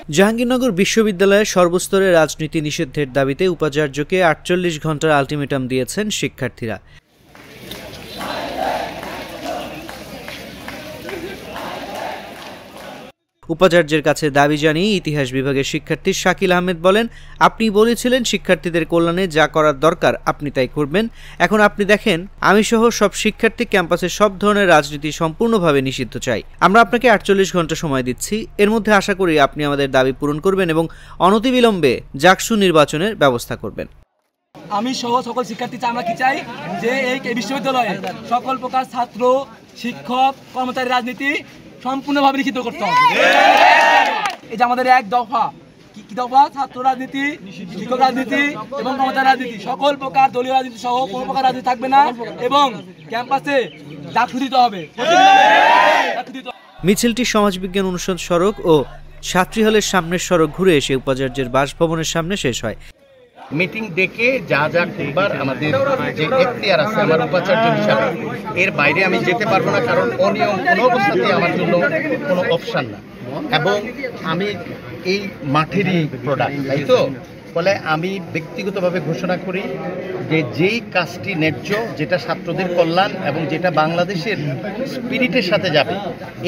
জাহাঙ্গীরনগর বিশ্ববিদ্যালয়ে সর্বস্তরে রাজনীতি নিষিদ্ধের দাবিতে উপাচার্যকে ৪৮ ঘণ্টার আলটিমেটাম দিয়েছেন শিক্ষার্থীরা। উপাচার্যের কাছে দাবি জানিয়ে ইতিহাস বিভাগের শিক্ষার্থী শাকিল আহমেদ বলেন, আপনি বলেছিলেন শিক্ষার্থীদের কল্যাণে যা করার দরকার আপনি তাই করবেন। এখন আপনি দেখেন আমি সহ সব শিক্ষার্থী ক্যাম্পাসে সব ধরনের রাজনীতি সম্পূর্ণভাবে নিষিদ্ধ চাই। আমরা আপনাকে ৪৮ ঘণ্টা সময় দিচ্ছি, এর মধ্যে আশা করি আপনি আমাদের দাবি পূরণ করবেন এবং অনতিবিলম্বে জাকসু নির্বাচনের ব্যবস্থা করবেন। আমি সহ সকল শিক্ষার্থী আমরা কি চাই যে এই বিশ্ববিদ্যালয়ে সকল প্রকার ছাত্র শিক্ষক কর্মচারী রাজনীতি সম্পূর্ণভাবে নিষিদ্ধ করতে হবে। এই যে আমাদের এক দফা কি দফা, ছাত্র রাজনীতি, শিক্ষক রাজনীতি এবং কর্মচারী রাজনীতি সকল প্রকার দলীয় রাজনীতি সহ কোনো প্রকার রাজনীতি থাকবে না এবং ক্যাম্পাসে জাকসু দিতে হবে। মিছিলটি সমাজবিজ্ঞান অনুষদ সড়ক ও ছাত্রী হলের সামনের সড়ক ঘুরে এসে উপাচার্যের বাসভবনের সামনে শেষ হয়। মিটিং ডেকে যা যা করবার আমাদের যে এখতিয়ার আছে আমার উপাচার্য হিসাবে, এর বাইরে আমি যেতে পারবো না, কারণ অনিয়ম কোনো অবস্থাতে আমার জন্য কোনো অপশান না এবং আমি এই মাঠেরই প্রোডাক্ট, তাই তো বলে আমি ব্যক্তিগতভাবে ঘোষণা করি যে যেই কাজটি ন্যায্য, যেটা ছাত্রদের কল্যাণ এবং যেটা বাংলাদেশের স্পিরিটের সাথে যাবে,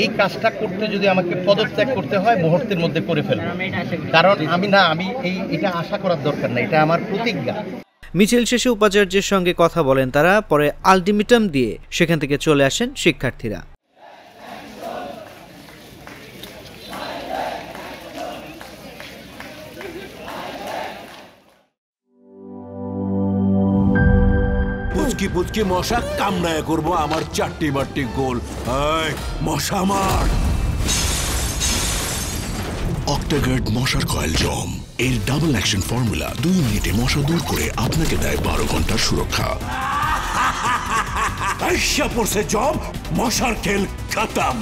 এই কাজটা করতে যদি আমাকে পদত্যাগ করতে হয় মুহূর্তের মধ্যে করে ফেলবো, কারণ আমি এটা আশা করার দরকার না, এটা আমার প্রতিজ্ঞা। মিছিল শেষে উপাচার্যের সঙ্গে কথা বলেন তারা, পরে আলটিমেটাম দিয়ে সেখান থেকে চলে আসেন শিক্ষার্থীরা। পুচকি পুচকি মশা কামড়ায় করবো আমার ৪টি গোল। মশা মার। অক্টাগার্ড মশার কয়েল জম এর ডাবল অ্যাকশন ফর্মুলা ২ মিনিটে মশা দূর করে আপনাকে দেয় ১২ ঘন্টার সুরক্ষা। পড়ছে জম, মশার খেল খতম।